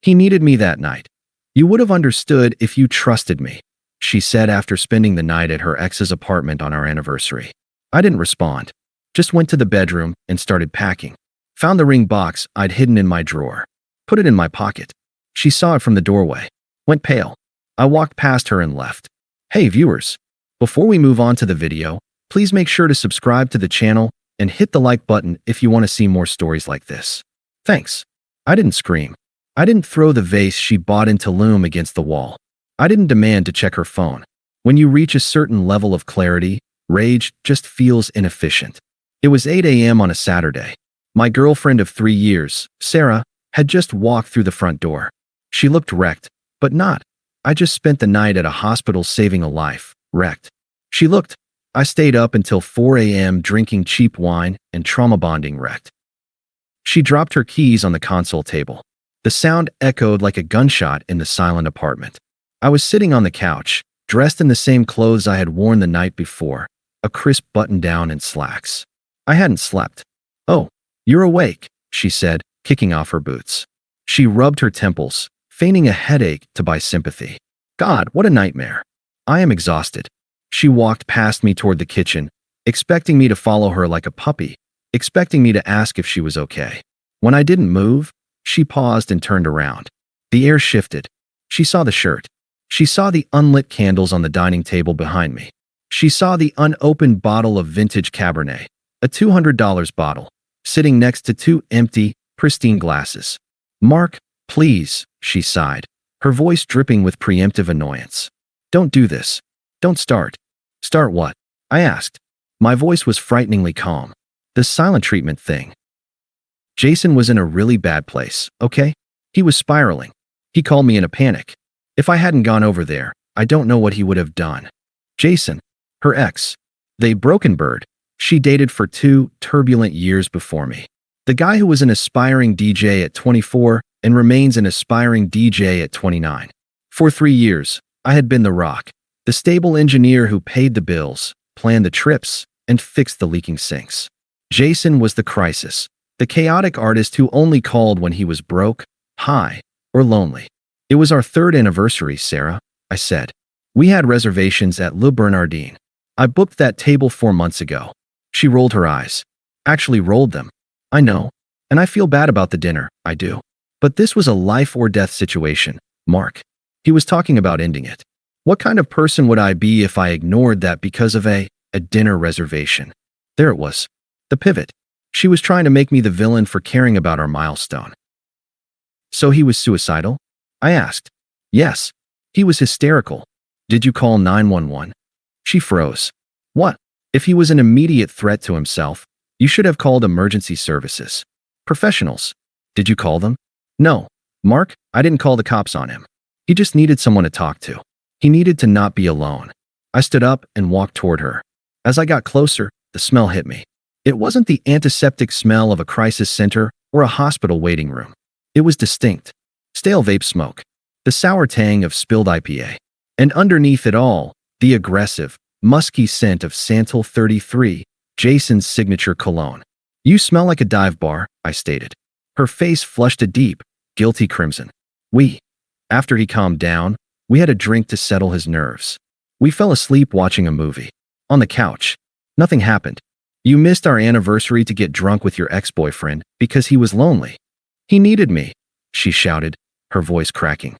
He needed me that night. You would have understood if you trusted me, she said after spending the night at her ex's apartment on our anniversary. I didn't respond. Just went to the bedroom and started packing. Found the ring box I'd hidden in my drawer. Put it in my pocket. She saw it from the doorway. Went pale. I walked past her and left. Hey viewers, before we move on to the video, please make sure to subscribe to the channel and hit the like button if you want to see more stories like this. Thanks. I didn't scream. I didn't throw the vase she bought in Tulum against the wall. I didn't demand to check her phone. When you reach a certain level of clarity, rage just feels inefficient. It was 8 a.m. on a Saturday. My girlfriend of 3 years, Sarah, had just walked through the front door. She looked wrecked, but not. I just spent the night at a hospital saving a life, wrecked. She looked. I stayed up until 4 a.m. drinking cheap wine and trauma bonding, wrecked. She dropped her keys on the console table. The sound echoed like a gunshot in the silent apartment. I was sitting on the couch, dressed in the same clothes I had worn the night before, a crisp button-down and slacks. I hadn't slept. Oh, you're awake, she said, kicking off her boots. She rubbed her temples, feigning a headache to buy sympathy. God, what a nightmare. I am exhausted. She walked past me toward the kitchen, expecting me to follow her like a puppy, expecting me to ask if she was okay. When I didn't move, she paused and turned around. The air shifted. She saw the shirt. She saw the unlit candles on the dining table behind me. She saw the unopened bottle of vintage Cabernet, a $200 bottle, sitting next to 2 empty, pristine glasses. Mark, please, she sighed, her voice dripping with preemptive annoyance. Don't do this. Don't start. Start what? I asked. My voice was frighteningly calm. The silent treatment thing. Jason was in a really bad place, okay? He was spiraling. He called me in a panic. If I hadn't gone over there, I don't know what he would have done. Jason, her ex. They broken bird. She dated for 2 turbulent years before me. The guy who was an aspiring DJ at 24 and remains an aspiring DJ at 29. For 3 years, I had been the rock, the stable engineer who paid the bills, planned the trips, and fixed the leaking sinks. Jason was the crisis, the chaotic artist who only called when he was broke, high, or lonely. It was our 3rd anniversary, Sarah, I said. We had reservations at Le Bernardin. I booked that table 4 months ago. She rolled her eyes. Actually rolled them. I know. And I feel bad about the dinner, I do. But this was a life or death situation, Mark. He was talking about ending it. What kind of person would I be if I ignored that because of a dinner reservation? There it was. The pivot. She was trying to make me the villain for caring about our milestone. So he was suicidal? I asked. Yes. He was hysterical. Did you call 911? She froze. What? If he was an immediate threat to himself, you should have called emergency services. Professionals. Did you call them? No. Mark, I didn't call the cops on him. He just needed someone to talk to. He needed to not be alone. I stood up and walked toward her. As I got closer, the smell hit me. It wasn't the antiseptic smell of a crisis center or a hospital waiting room. It was distinct. Stale vape smoke. The sour tang of spilled IPA. And underneath it all, the aggressive, musky scent of Santal 33, Jason's signature cologne. You smell like a dive bar, I stated. Her face flushed a deep, guilty crimson. After he calmed down, we had a drink to settle his nerves. We fell asleep watching a movie. On the couch. Nothing happened. You missed our anniversary to get drunk with your ex-boyfriend because he was lonely. He needed me, she shouted, her voice cracking.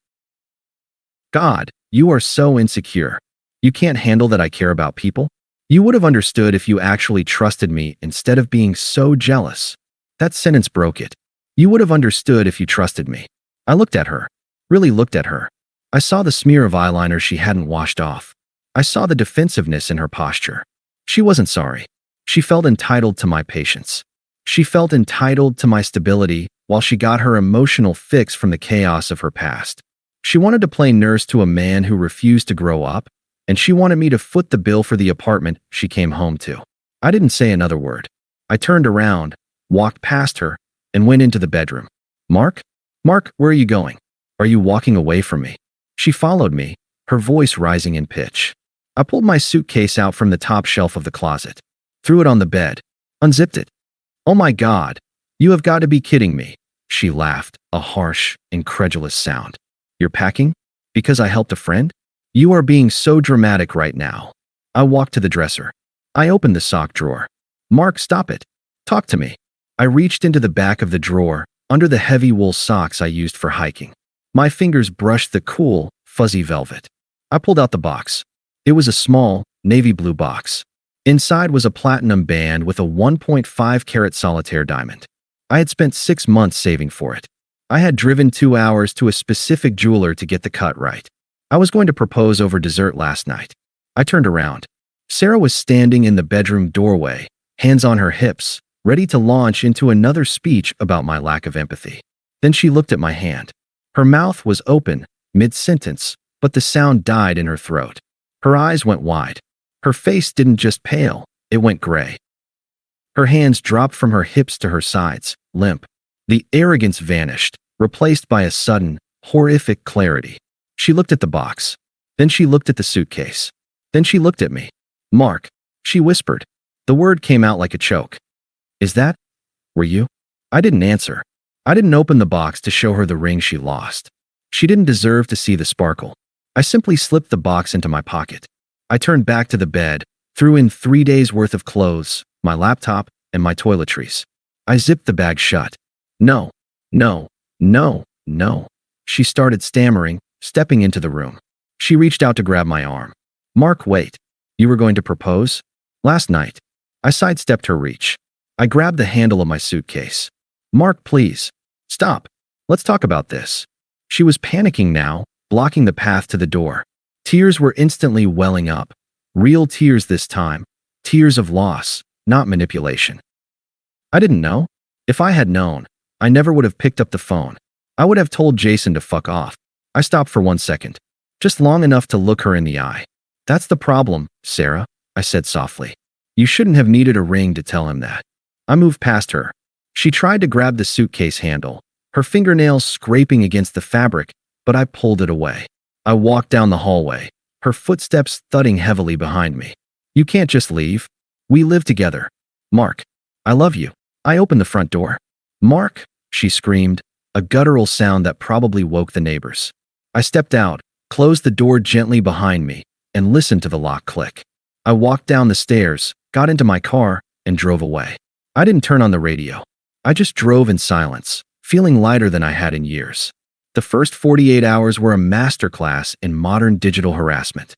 God, you are so insecure. You can't handle that I care about people? You would have understood if you actually trusted me instead of being so jealous. That sentence broke it. You would have understood if you trusted me. I looked at her. Really looked at her. I saw the smear of eyeliner she hadn't washed off. I saw the defensiveness in her posture. She wasn't sorry. She felt entitled to my patience. She felt entitled to my stability while she got her emotional fix from the chaos of her past. She wanted to play nurse to a man who refused to grow up, and she wanted me to foot the bill for the apartment she came home to. I didn't say another word. I turned around, walked past her, and went into the bedroom. Mark, where are you going? Are you walking away from me? She followed me, her voice rising in pitch. I pulled my suitcase out from the top shelf of the closet, threw it on the bed, unzipped it. Oh my God, you have got to be kidding me, she laughed, a harsh, incredulous sound. You're packing? Because I helped a friend? You are being so dramatic right now. I walked to the dresser. I opened the sock drawer. Mark, stop it. Talk to me. I reached into the back of the drawer, under the heavy wool socks I used for hiking. My fingers brushed the cool, fuzzy velvet. I pulled out the box. It was a small, navy blue box. Inside was a platinum band with a 1.5-carat solitaire diamond. I had spent 6 months saving for it. I had driven 2 hours to a specific jeweler to get the cut right. I was going to propose over dessert last night. I turned around. Sarah was standing in the bedroom doorway, hands on her hips, ready to launch into another speech about my lack of empathy. Then she looked at my hand. Her mouth was open, mid-sentence, but the sound died in her throat. Her eyes went wide. Her face didn't just pale, it went gray. Her hands dropped from her hips to her sides, limp. The arrogance vanished, replaced by a sudden, horrific clarity. She looked at the box. Then she looked at the suitcase. Then she looked at me. Mark, she whispered. The word came out like a choke. Is that? Were you? I didn't answer. I didn't open the box to show her the ring she lost. She didn't deserve to see the sparkle. I simply slipped the box into my pocket. I turned back to the bed, threw in 3 days' worth of clothes, my laptop, and my toiletries. I zipped the bag shut. No, no, no, no. She started stammering, stepping into the room. She reached out to grab my arm. Mark, wait. You were going to propose? Last night. I sidestepped her reach. I grabbed the handle of my suitcase. Mark, please. Stop. Let's talk about this. She was panicking now, blocking the path to the door. Tears were instantly welling up. Real tears this time. Tears of loss, not manipulation. I didn't know. If I had known, I never would have picked up the phone. I would have told Jason to fuck off. I stopped for 1 second. Just long enough to look her in the eye. That's the problem, Sarah, I said softly. You shouldn't have needed a ring to tell him that. I moved past her. She tried to grab the suitcase handle, her fingernails scraping against the fabric, but I pulled it away. I walked down the hallway, her footsteps thudding heavily behind me. You can't just leave. We live together. Mark, I love you. I opened the front door. Mark, she screamed, a guttural sound that probably woke the neighbors. I stepped out, closed the door gently behind me, and listened to the lock click. I walked down the stairs, got into my car, and drove away. I didn't turn on the radio. I just drove in silence, feeling lighter than I had in years. The first 48 hours were a masterclass in modern digital harassment.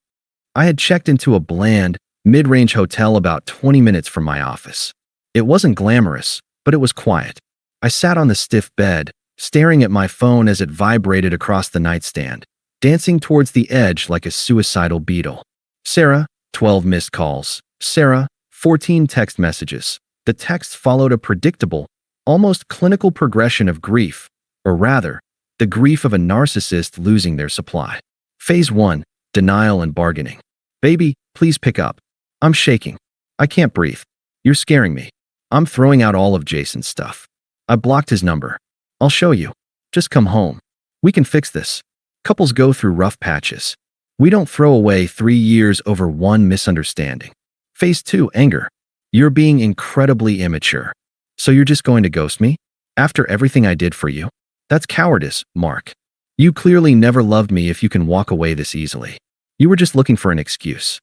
I had checked into a bland, mid-range hotel about 20 minutes from my office. It wasn't glamorous, but it was quiet. I sat on the stiff bed, staring at my phone as it vibrated across the nightstand, dancing towards the edge like a suicidal beetle. Sarah, 12 missed calls. Sarah, 14 text messages. The text followed a predictable, almost clinical progression of grief, or rather, the grief of a narcissist losing their supply. Phase 1, denial and bargaining. Baby, please pick up. I'm shaking. I can't breathe. You're scaring me. I'm throwing out all of Jason's stuff. I blocked his number. I'll show you. Just come home. We can fix this. Couples go through rough patches. We don't throw away 3 years over one misunderstanding. Phase 2, anger. You're being incredibly immature. So you're just going to ghost me? After everything I did for you? That's cowardice, Mark. You clearly never loved me if you can walk away this easily. You were just looking for an excuse.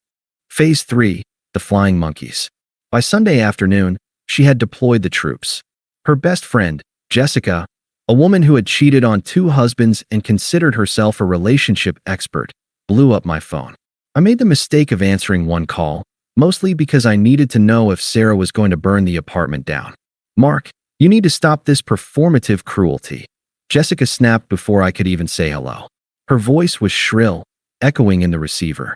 Phase 3, the flying monkeys. By Sunday afternoon, she had deployed the troops. Her best friend, Jessica, a woman who had cheated on 2 husbands and considered herself a relationship expert, blew up my phone. I made the mistake of answering one call, mostly because I needed to know if Sarah was going to burn the apartment down. Mark, you need to stop this performative cruelty. Jessica snapped before I could even say hello. Her voice was shrill, echoing in the receiver.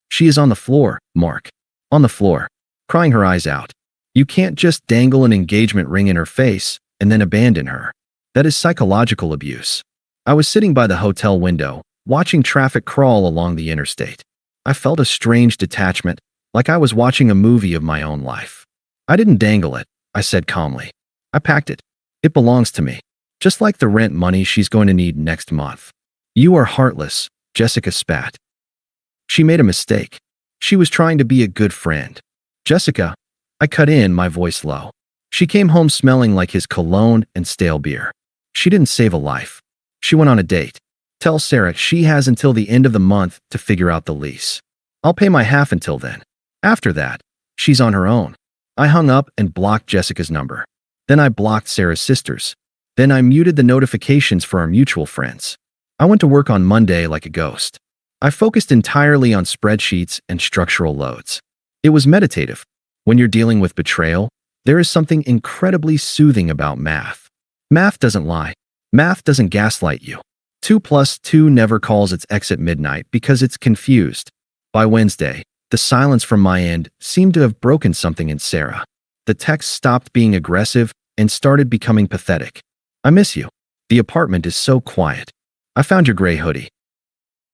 She is on the floor, Mark. On the floor, crying her eyes out. You can't just dangle an engagement ring in her face and then abandon her. That is psychological abuse. I was sitting by the hotel window, watching traffic crawl along the interstate. I felt a strange detachment, like I was watching a movie of my own life. I didn't dangle it, I said calmly. I packed it. It belongs to me. Just like the rent money she's going to need next month. You are heartless, Jessica spat. She made a mistake. She was trying to be a good friend. Jessica, I cut in, my voice low. She came home smelling like his cologne and stale beer. She didn't save a life. She went on a date. Tell Sarah she has until the end of the month to figure out the lease. I'll pay my half until then. After that, she's on her own. I hung up and blocked Jessica's number. Then I blocked Sarah's sisters. Then I muted the notifications for our mutual friends. I went to work on Monday like a ghost. I focused entirely on spreadsheets and structural loads. It was meditative. When you're dealing with betrayal, there is something incredibly soothing about math. Math doesn't lie. Math doesn't gaslight you. 2 plus 2 never calls its ex at midnight because it's confused. By Wednesday, the silence from my end seemed to have broken something in Sarah. The text stopped being aggressive and started becoming pathetic. I miss you. The apartment is so quiet. I found your gray hoodie.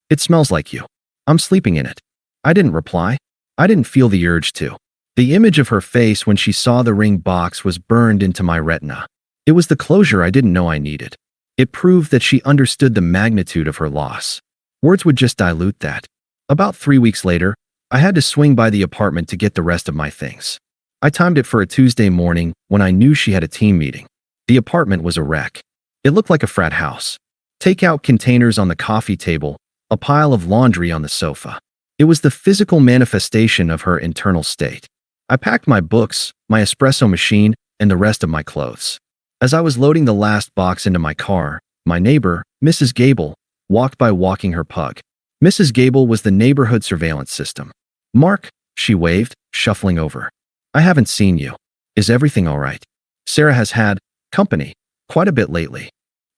It smells like you. I'm sleeping in it. I didn't reply. I didn't feel the urge to. The image of her face when she saw the ring box was burned into my retina. It was the closure I didn't know I needed. It proved that she understood the magnitude of her loss. Words would just dilute that. About 3 weeks later, I had to swing by the apartment to get the rest of my things. I timed it for a Tuesday morning when I knew she had a team meeting. The apartment was a wreck. It looked like a frat house. Takeout containers on the coffee table, a pile of laundry on the sofa. It was the physical manifestation of her internal state. I packed my books, my espresso machine, and the rest of my clothes. As I was loading the last box into my car, my neighbor, Mrs. Gable, walked by walking her pug. Mrs. Gable was the neighborhood surveillance system. "Mark," she waved, shuffling over. "I haven't seen you. Is everything all right? Sarah has had company quite a bit lately."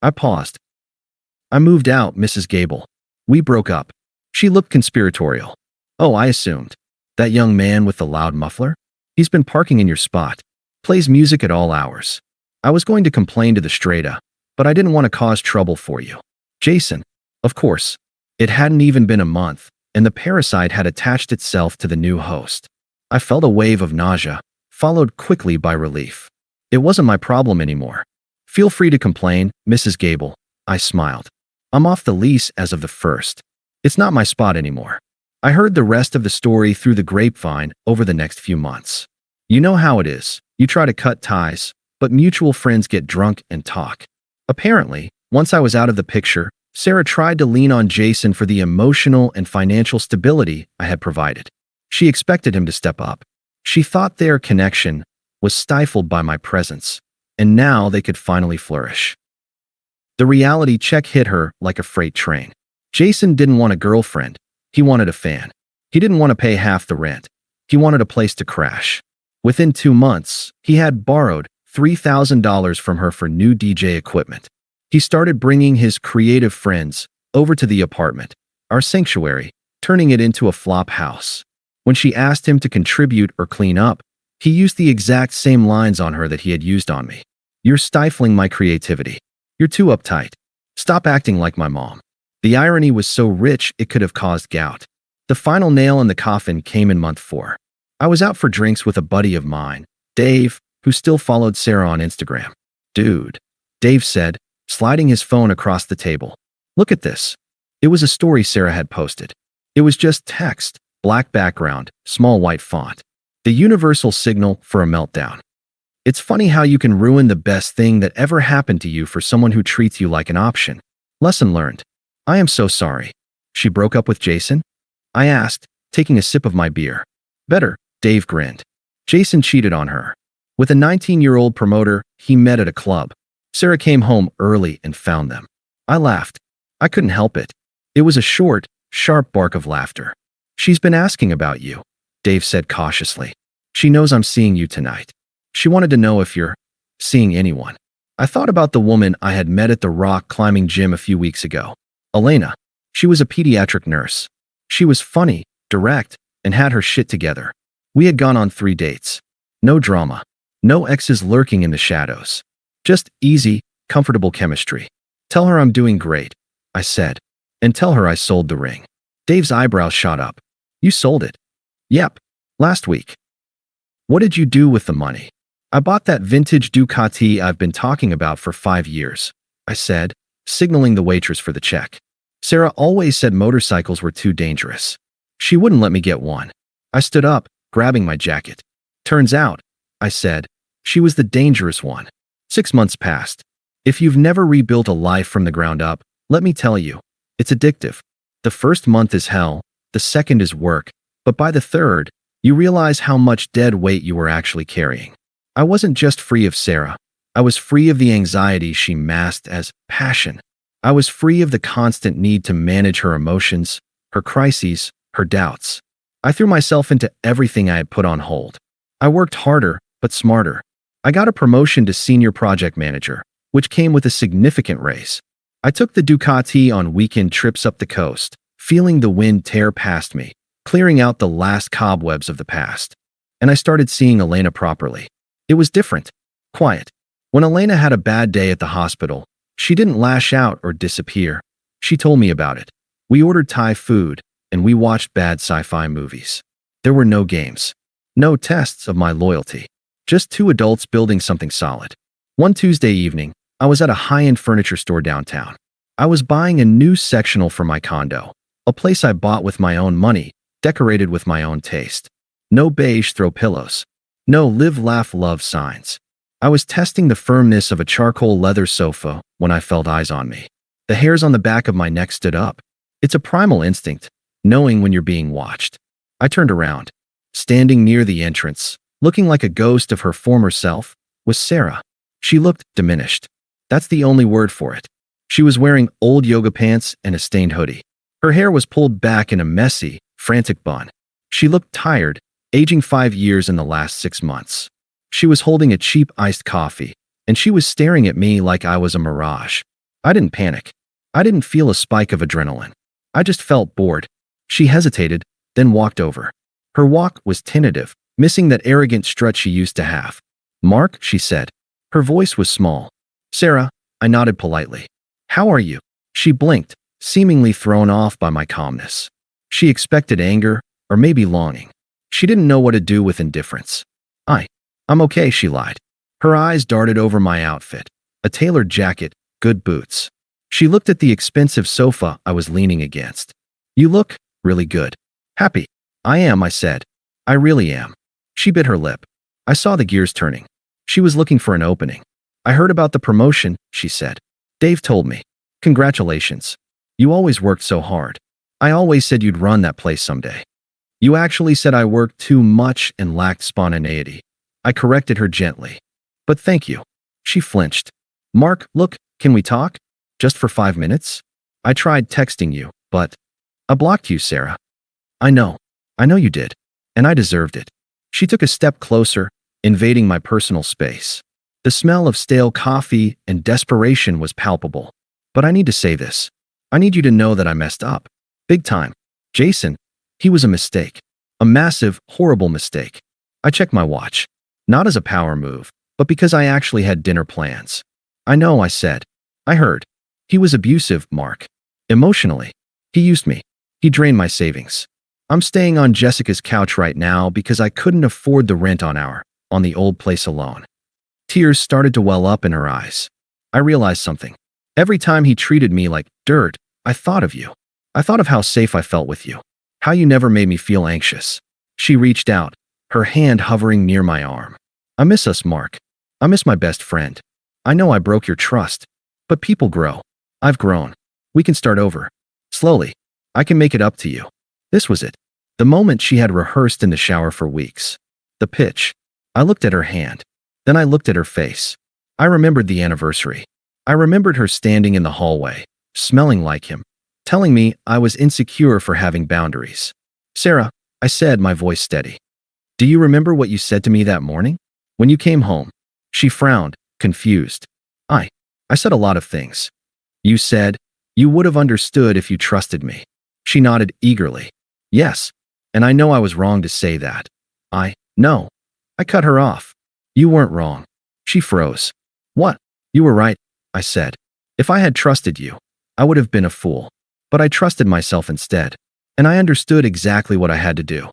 I paused. "I moved out, Mrs. Gable. We broke up." She looked conspiratorial. "Oh, I assumed. That young man with the loud muffler? He's been parking in your spot. Plays music at all hours." I was going to complain to the strata, but I didn't want to cause trouble for you. "Jason." Of course. It hadn't even been a month, and the parasite had attached itself to the new host. I felt a wave of nausea, followed quickly by relief. It wasn't my problem anymore. "Feel free to complain, Mrs. Gable," I smiled. "I'm off the lease as of the 1st. It's not my spot anymore." I heard the rest of the story through the grapevine over the next few months. You know how it is. You try to cut ties, but mutual friends get drunk and talk. Apparently, once I was out of the picture, Sarah tried to lean on Jason for the emotional and financial stability I had provided. She expected him to step up. She thought their connection was stifled by my presence, and now they could finally flourish. The reality check hit her like a freight train. Jason didn't want a girlfriend. He wanted a fan. He didn't want to pay half the rent. He wanted a place to crash. Within 2 months, he had borrowed $3,000 from her for new DJ equipment. He started bringing his creative friends over to the apartment, our sanctuary, turning it into a flop house. When she asked him to contribute or clean up, he used the exact same lines on her that he had used on me. "You're stifling my creativity. You're too uptight. Stop acting like my mom." The irony was so rich it could have caused gout. The final nail in the coffin came in month 4. I was out for drinks with a buddy of mine, Dave, who still followed Sarah on Instagram. "Dude," Dave said, sliding his phone across the table. "Look at this." It was a story Sarah had posted. It was just text, black background, small white font. The universal signal for a meltdown. "It's funny how you can ruin the best thing that ever happened to you for someone who treats you like an option. Lesson learned. I am so sorry." "She broke up with Jason?" I asked, taking a sip of my beer. "Better," Dave grinned. "Jason cheated on her. With a 19-year-old promoter he met at a club. Sarah came home early and found them." I laughed. I couldn't help it. It was a short, sharp bark of laughter. "She's been asking about you," Dave said cautiously. "She knows I'm seeing you tonight. She wanted to know if you're seeing anyone." I thought about the woman I had met at the rock climbing gym a few weeks ago. Elena. She was a pediatric nurse. She was funny, direct, and had her shit together. We had gone on 3 dates. No drama. No exes lurking in the shadows. Just easy, comfortable chemistry. "Tell her I'm doing great," I said. "And tell her I sold the ring." Dave's eyebrows shot up. "You sold it?" "Yep. Last week." "What did you do with the money?" "I bought that vintage Ducati I've been talking about for 5 years," I said, signaling the waitress for the check. Sarah always said motorcycles were too dangerous. She wouldn't let me get one. I stood up, grabbing my jacket. "Turns out," I said, "she was the dangerous one." 6 months passed. If you've never rebuilt a life from the ground up, let me tell you, it's addictive. The first month is hell, the second is work, but by the third, you realize how much dead weight you were actually carrying. I wasn't just free of Sarah. I was free of the anxiety she masked as passion. I was free of the constant need to manage her emotions, her crises, her doubts. I threw myself into everything I had put on hold. I worked harder, but smarter. I got a promotion to senior project manager, which came with a significant raise. I took the Ducati on weekend trips up the coast, feeling the wind tear past me, clearing out the last cobwebs of the past. And I started seeing Elena properly. It was different, quiet. When Elena had a bad day at the hospital, she didn't lash out or disappear. She told me about it. We ordered Thai food, and we watched bad sci-fi movies. There were no games, no tests of my loyalty, just two adults building something solid. One Tuesday evening, I was at a high-end furniture store downtown. I was buying a new sectional for my condo, a place I bought with my own money, decorated with my own taste. No beige throw pillows. No live, laugh, love signs. I was testing the firmness of a charcoal leather sofa when I felt eyes on me. The hairs on the back of my neck stood up. It's a primal instinct, knowing when you're being watched. I turned around. Standing near the entrance, looking like a ghost of her former self, was Sarah. She looked diminished. That's the only word for it. She was wearing old yoga pants and a stained hoodie. Her hair was pulled back in a messy, frantic bun. She looked tired, aging 5 years in the last 6 months. She was holding a cheap iced coffee, and she was staring at me like I was a mirage. I didn't panic. I didn't feel a spike of adrenaline. I just felt bored. She hesitated, then walked over. Her walk was tentative, missing that arrogant strut she used to have. "Mark," she said. Her voice was small. "Sarah," I nodded politely. "How are you?" She blinked, seemingly thrown off by my calmness. She expected anger, or maybe longing. She didn't know what to do with indifference. I'm okay," she lied. Her eyes darted over my outfit. A tailored jacket, good boots. She looked at the expensive sofa I was leaning against. "You look really good." "Happy." "I am," I said. "I really am." She bit her lip. I saw the gears turning. She was looking for an opening. "I heard about the promotion," she said. "Dave told me. Congratulations. You always worked so hard. I always said you'd run that place someday." "You actually said I worked too much and lacked spontaneity." I corrected her gently. "But thank you." She flinched. "Mark, look, can we talk? Just for 5 minutes? I tried texting you, but I blocked you, Sarah." I know you did. And I deserved it." She took a step closer, invading my personal space. The smell of stale coffee and desperation was palpable. "But I need to say this. I need you to know that I messed up. Big time. Jason, he was a mistake. A massive, horrible mistake." I checked my watch. Not as a power move, but because I actually had dinner plans. "I know," I said. "I heard. He was abusive, Mark. Emotionally. He used me. He drained my savings. I'm staying on Jessica's couch right now because I couldn't afford the rent on the old place alone." Tears started to well up in her eyes. I realized something. Every time he treated me like dirt, I thought of you. I thought of how safe I felt with you. How you never made me feel anxious. She reached out, her hand hovering near my arm. "I miss us, Mark. I miss my best friend. I know I broke your trust. But people grow. I've grown. We can start over. Slowly. I can make it up to you." This was it. The moment she had rehearsed in the shower for weeks. The pitch. I looked at her hand. Then I looked at her face. I remembered the anniversary. I remembered her standing in the hallway, smelling like him, telling me I was insecure for having boundaries. "Sarah," I said, my voice steady. "Do you remember what you said to me that morning? When you came home?" She frowned, confused. I said a lot of things. "You said, you would have understood if you trusted me." She nodded eagerly. "Yes, and I know I was wrong to say that." No. I cut her off. "You weren't wrong." She froze. "What?" "You were right," I said. "If I had trusted you, I would have been a fool. But I trusted myself instead, and I understood exactly what I had to do."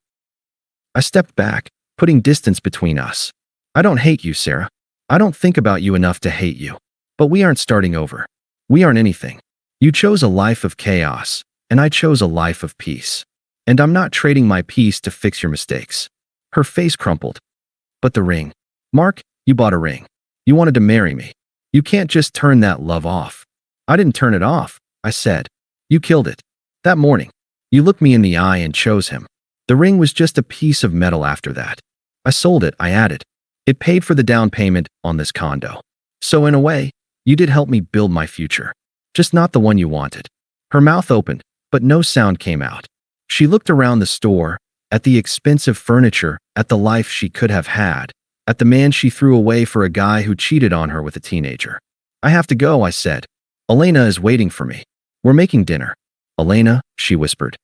I stepped back, putting distance between us. "I don't hate you, Sarah. I don't think about you enough to hate you. But we aren't starting over. We aren't anything. You chose a life of chaos, and I chose a life of peace. And I'm not trading my peace to fix your mistakes." Her face crumpled. "But the ring. Mark, you bought a ring. You wanted to marry me. You can't just turn that love off. I didn't turn it off, I said. You killed it. That morning, you looked me in the eye and chose him. The ring was just a piece of metal after that. I sold it, I added. It paid for the down payment on this condo. So in a way, you did help me build my future. Just not the one you wanted. Her mouth opened, but no sound came out. She looked around the store, at the expensive furniture, at the life she could have had, at the man she threw away for a guy who cheated on her with a teenager. I have to go, I said. Elena is waiting for me. We're making dinner. Elena, she whispered.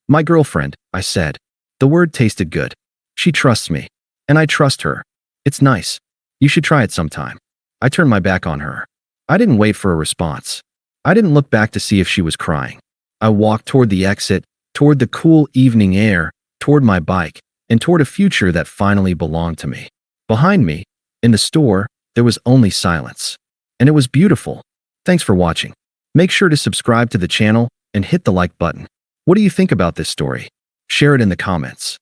My girlfriend, I said. The word tasted good. She trusts me. And I trust her. It's nice. You should try it sometime. I turned my back on her. I didn't wait for a response. I didn't look back to see if she was crying. I walked toward the exit, toward the cool evening air, toward my bike, and toward a future that finally belonged to me. Behind me, in the store, there was only silence. And it was beautiful. Thanks for watching. Make sure to subscribe to the channel and hit the like button. What do you think about this story? Share it in the comments.